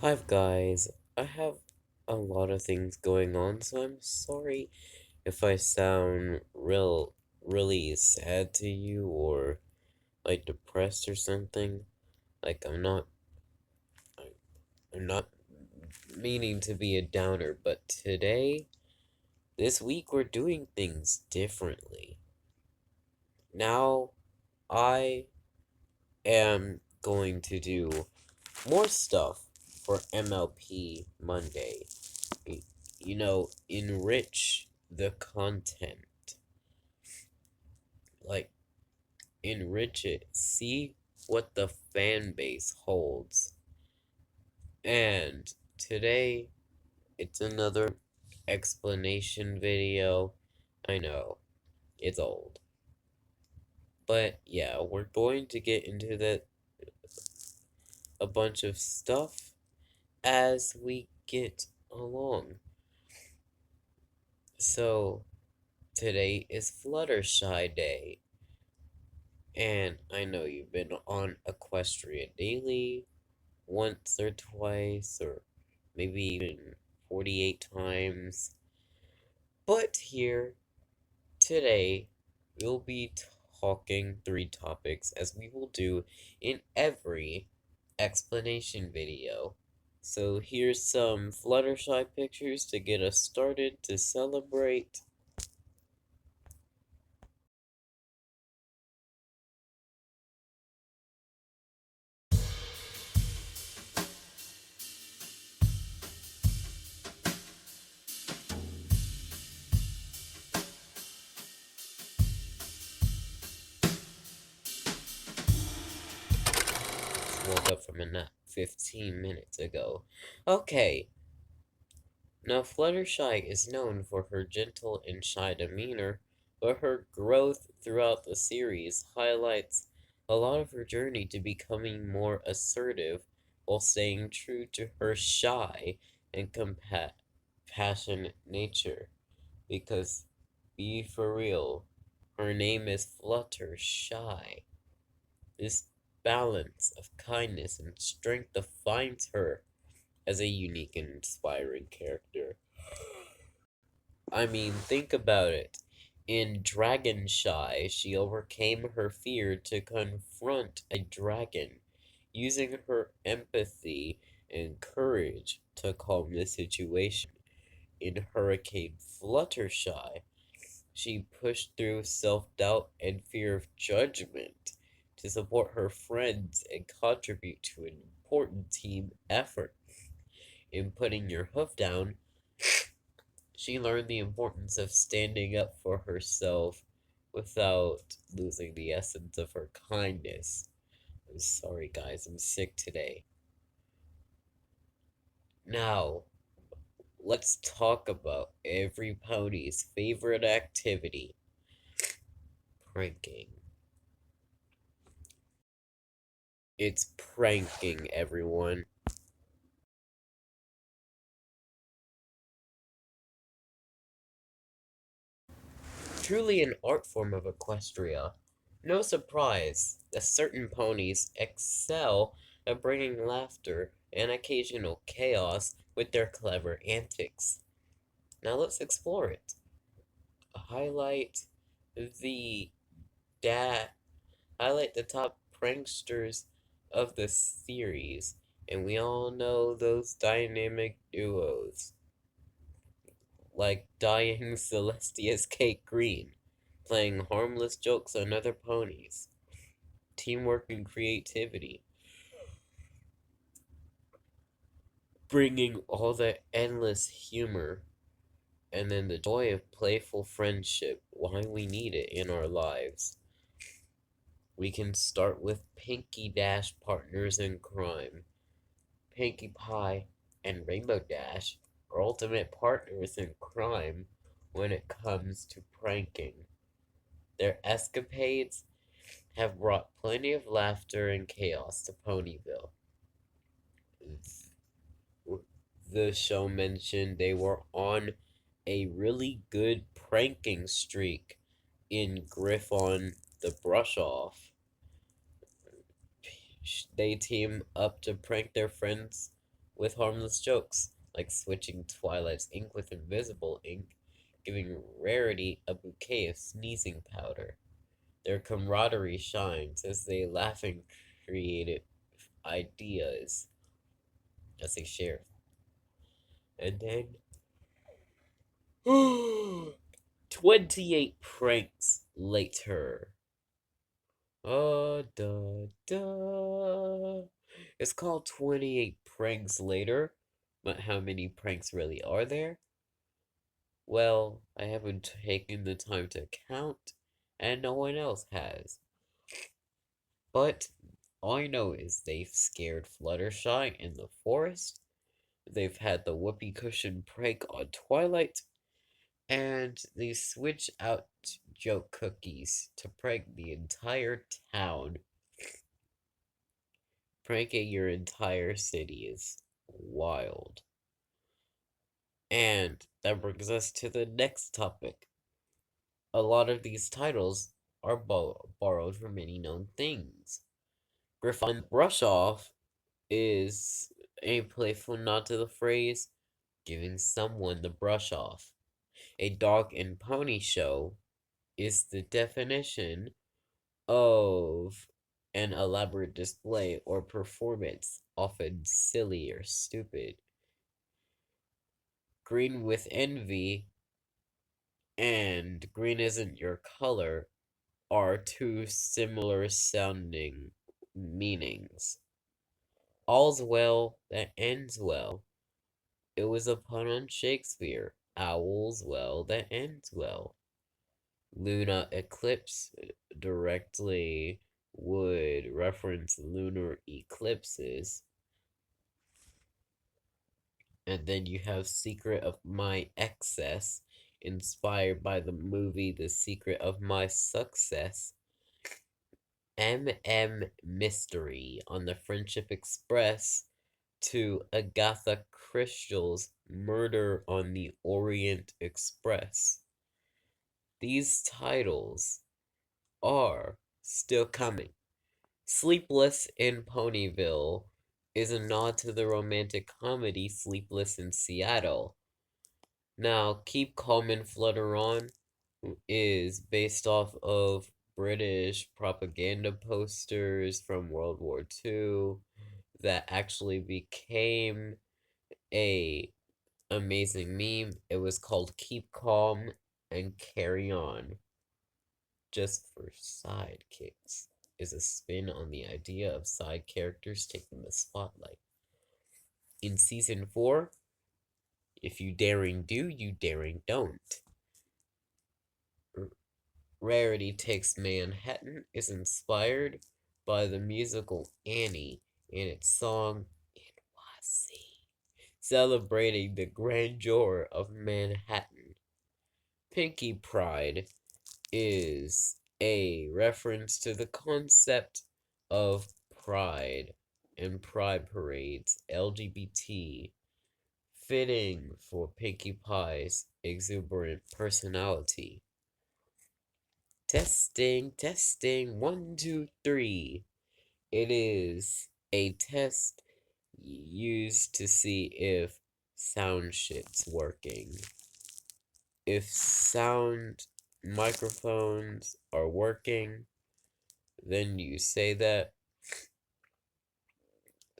Hi guys, I have a lot of things going on, so I'm sorry if I sound really sad to you or like depressed or something. Like I'm not meaning to be a downer, but this week we're doing things differently. Now I am going to do more stuff for MLP Monday. y- Enrich the content. Like, enrich it. See what the fan base holds. And today, it's another explanation video. I know, it's old. But yeah, we're going to get into a bunch of stuff as we get along. So, today is Fluttershy Day. And I know you've been on Equestria Daily once or twice, or maybe even 48 times. But here, today, we'll be talking three topics as we will do in every explanation video. So here's some Fluttershy pictures to get us started to celebrate. Woke up from a nap 15 minutes ago. Okay, now, Fluttershy is known for her gentle and shy demeanor, but her growth throughout the series highlights a lot of her journey to becoming more assertive while staying true to her shy and compassionate nature. Because, be for real, her name is Fluttershy. This balance of kindness and strength defines her as a unique and inspiring character. I mean, think about it. In Dragonshy, she overcame her fear to confront a dragon, using her empathy and courage to calm the situation. In Hurricane Fluttershy, she pushed through self-doubt and fear of judgment to support her friends and contribute to an important team effort. In Putting Your Hoof Down, she learned the importance of standing up for herself without losing the essence of her kindness. I'm sorry, guys, I'm sick today. Now, let's talk about every pony's favorite activity, pranking. It's pranking, everyone. Truly an art form of Equestria. No surprise that certain ponies excel at bringing laughter and occasional chaos with their clever antics. Now let's explore it. Highlight the da- highlight the top pranksters of the series, and we all know those dynamic duos like dying Celestia's Kate Green, playing harmless jokes on other ponies, teamwork and creativity, bringing all the endless humor, and then the joy of playful friendship, why we need it in our lives. We can start with Pinkie Dash partners in crime. Pinkie Pie and Rainbow Dash are ultimate partners in crime when it comes to pranking. Their escapades have brought plenty of laughter and chaos to Ponyville. The show mentioned they were on a really good pranking streak in Griffon the Brush Off. They team up to prank their friends with harmless jokes, like switching Twilight's ink with invisible ink, giving Rarity a bouquet of sneezing powder. Their camaraderie shines as they laugh and creative ideas as they share. And then 28 pranks later. Da, da. It's called 28 pranks later, but how many pranks really are there? Well, I haven't taken the time to count, and no one else has. But all I know is they've scared Fluttershy in the forest, they've had the whoopee cushion prank on Twilight, and they switch out joke cookies to prank the entire town. Pranking your entire city is wild. And that brings us to the next topic. A lot of these titles are borrowed from many known things. Griffon Brush Off is a playful nod to the phrase, giving someone the brush off. A dog and pony show is the definition of an elaborate display or performance, often silly or stupid. Green with envy and green isn't your color are two similar sounding meanings. All's well that ends well. It was a pun on Shakespeare. All's well that ends well. Luna eclipse directly would reference lunar eclipses. And then you have Secret of My Excess, inspired by the movie The Secret of My Success. M.M. Mystery on the Friendship Express to Agatha Christie's Murder on the Orient Express. These titles are still coming. Sleepless in Ponyville is a nod to the romantic comedy Sleepless in Seattle. Now, Keep Calm and Flutter On is based off of British propaganda posters from World War II that actually became a amazing meme. It was called Keep Calm and Carry On. Just for sidekicks is a spin on the idea of side characters taking the spotlight. In season 4, if you daring do, you daring don't. Rarity Takes Manhattan is inspired by the musical Annie and its song NYC, celebrating the grandeur of Manhattan. Pinkie Pride is a reference to the concept of pride and pride parades, LGBT, fitting for Pinkie Pie's exuberant personality. Testing, testing, 1, 2, 3. It is a test used to see if sound shit's working. If sound microphones are working, then you say that.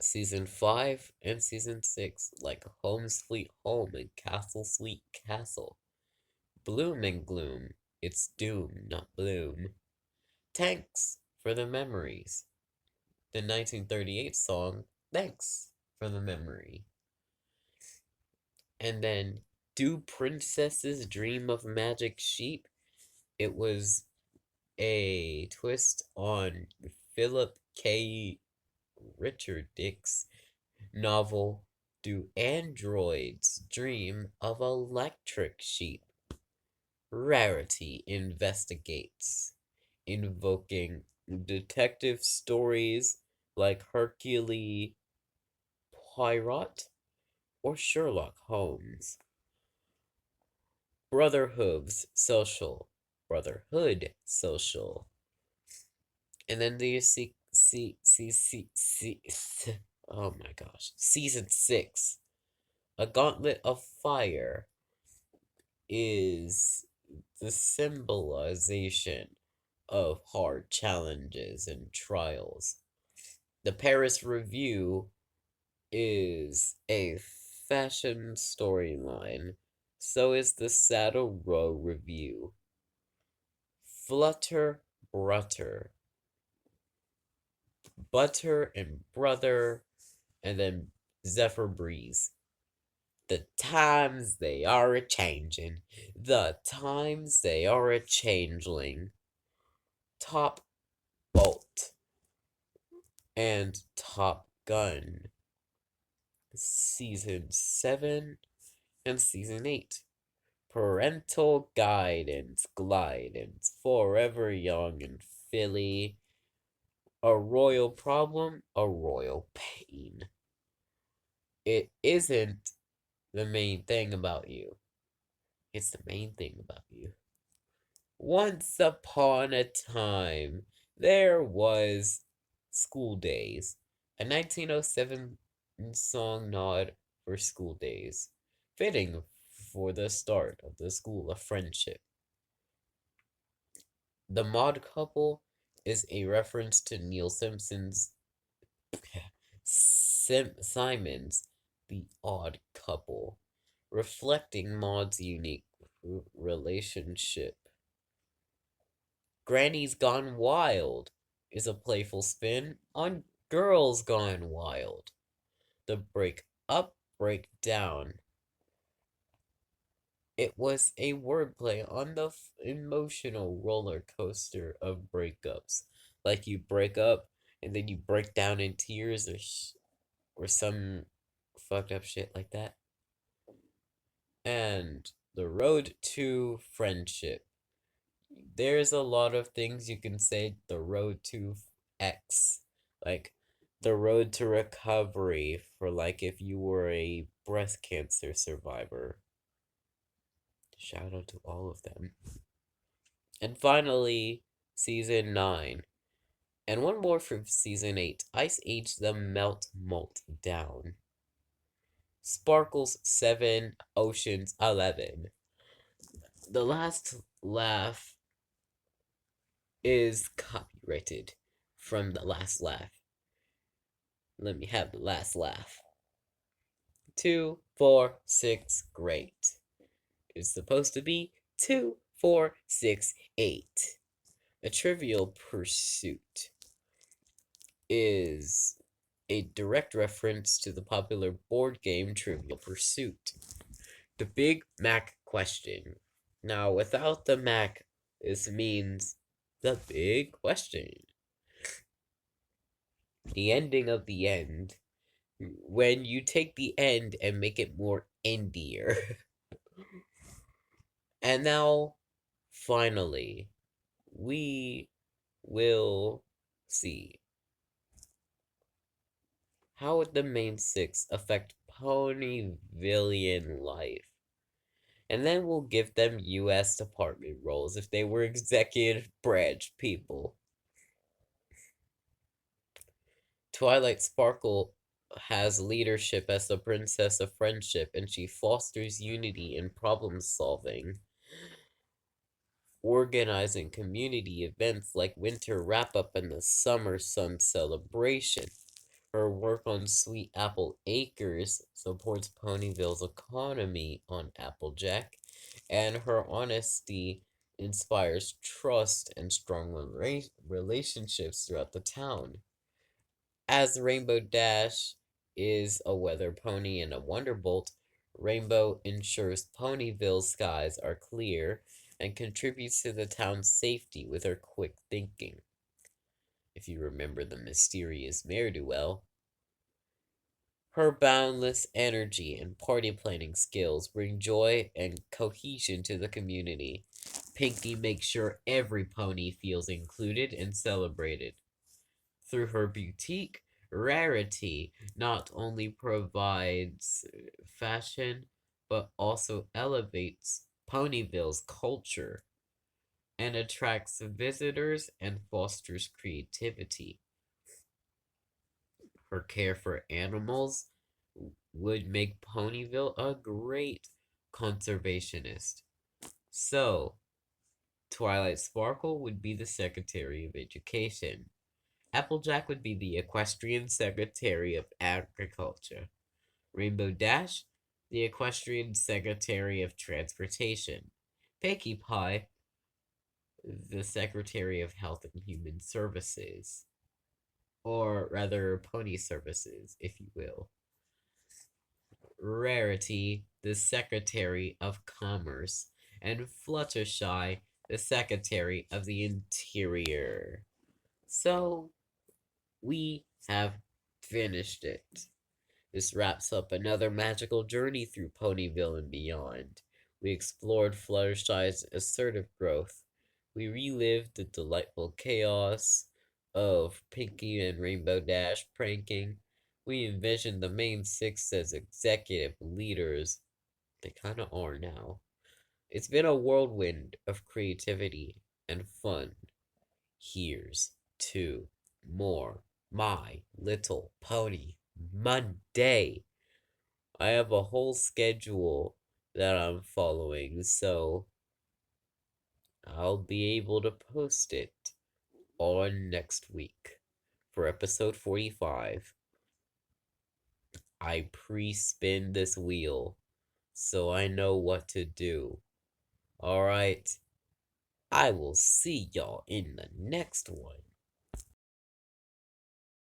Season 5 and Season 6, like Home Sweet Home and Castle Sweet Castle. Bloom and Gloom, it's doom, not bloom. Thanks for the memories. The 1938 song, Thanks for the Memory. And then, Do Princesses Dream of Magic Sheep? It was a twist on Philip K. Richardick's novel, Do Androids Dream of Electric Sheep? Rarity investigates, invoking detective stories like Hercule Poirot or Sherlock Holmes. Brotherhood social. And then do you see Oh my gosh. Season 6. A Gauntlet of Fire is the symbolization of hard challenges and trials. The Paris Review is a fashion storyline. So is the Saddle Row Review. Flutter Brutter. Butter and Brother, and then Zephyr Breeze. The times they are a changing. The times they are a changeling. Top Bolt and Top Gun. Season 7 and Season 8. Parental guidance, glidance, forever young and Philly. A royal problem, a royal pain. It isn't the main thing about you. It's the main thing about you. Once upon a time, there was School Days, a 1907 song nod for school days, fitting for the start of the School of Friendship. The Mod Couple is a reference to Neil Simpson's Simon's The Odd Couple, reflecting Maud's unique relationship. Granny's Gone Wild is a playful spin on Girls Gone Wild. The break up, break down. It was a wordplay on the emotional roller coaster of breakups. Like you break up and then you break down in tears or some fucked up shit like that. And the road to friendship. There's a lot of things you can say the road to X. Like the road to recovery for like if you were a breast cancer survivor. Shout out to all of them. And finally, season 9. And one more from season 8. Ice Age the Melt Down. Sparkles 7, Oceans 11. The Last Laugh is copyrighted from The Last Laugh. Let me have the last laugh. 2, 4, 6, great. It's supposed to be 2, 4, 6, 8. A Trivial Pursuit is a direct reference to the popular board game Trivial Pursuit. The Big Mac question. Now, without the Mac, this means the big question. The ending of the end. When you take the end and make it more endier. And now, finally, we will see. How would the main 6 affect Ponyvillian life? And then we'll give them US department roles if they were executive branch people. Twilight Sparkle has leadership as the Princess of Friendship, and she fosters unity and problem solving, organizing community events like Winter Wrap-Up and the Summer Sun Celebration. Her work on Sweet Apple Acres supports Ponyville's economy on Applejack, and her honesty inspires trust and strong relationships throughout the town. As Rainbow Dash is a weather pony and a Wonderbolt, Rainbow ensures Ponyville's skies are clear and contributes to the town's safety with her quick thinking. If you remember the mysterious Ne'er-do-well, her boundless energy and party planning skills bring joy and cohesion to the community. Pinkie makes sure every pony feels included and celebrated. Through her boutique, Rarity not only provides fashion, but also elevates Ponyville's culture and attracts visitors and fosters creativity. Her care for animals would make Ponyville a great conservationist. So, Twilight Sparkle would be the Secretary of Education. Applejack would be the Equestrian Secretary of Agriculture. Rainbow Dash, the Equestrian Secretary of Transportation. Pinkie Pie, the Secretary of Health and Human Services. Or rather, Pony Services, if you will. Rarity, the Secretary of Commerce. And Fluttershy, the Secretary of the Interior. So, we have finished it. This wraps up another magical journey through Ponyville and beyond. We explored Fluttershy's assertive growth. We relived the delightful chaos of Pinkie and Rainbow Dash pranking. We envisioned the main six as executive leaders. They kinda are now. It's been a whirlwind of creativity and fun. Here's to more My Little Pony Monday. I have a whole schedule that I'm following, so I'll be able to post it on next week for episode 45. I pre-spin this wheel so I know what to do. Alright, I will see y'all in the next one.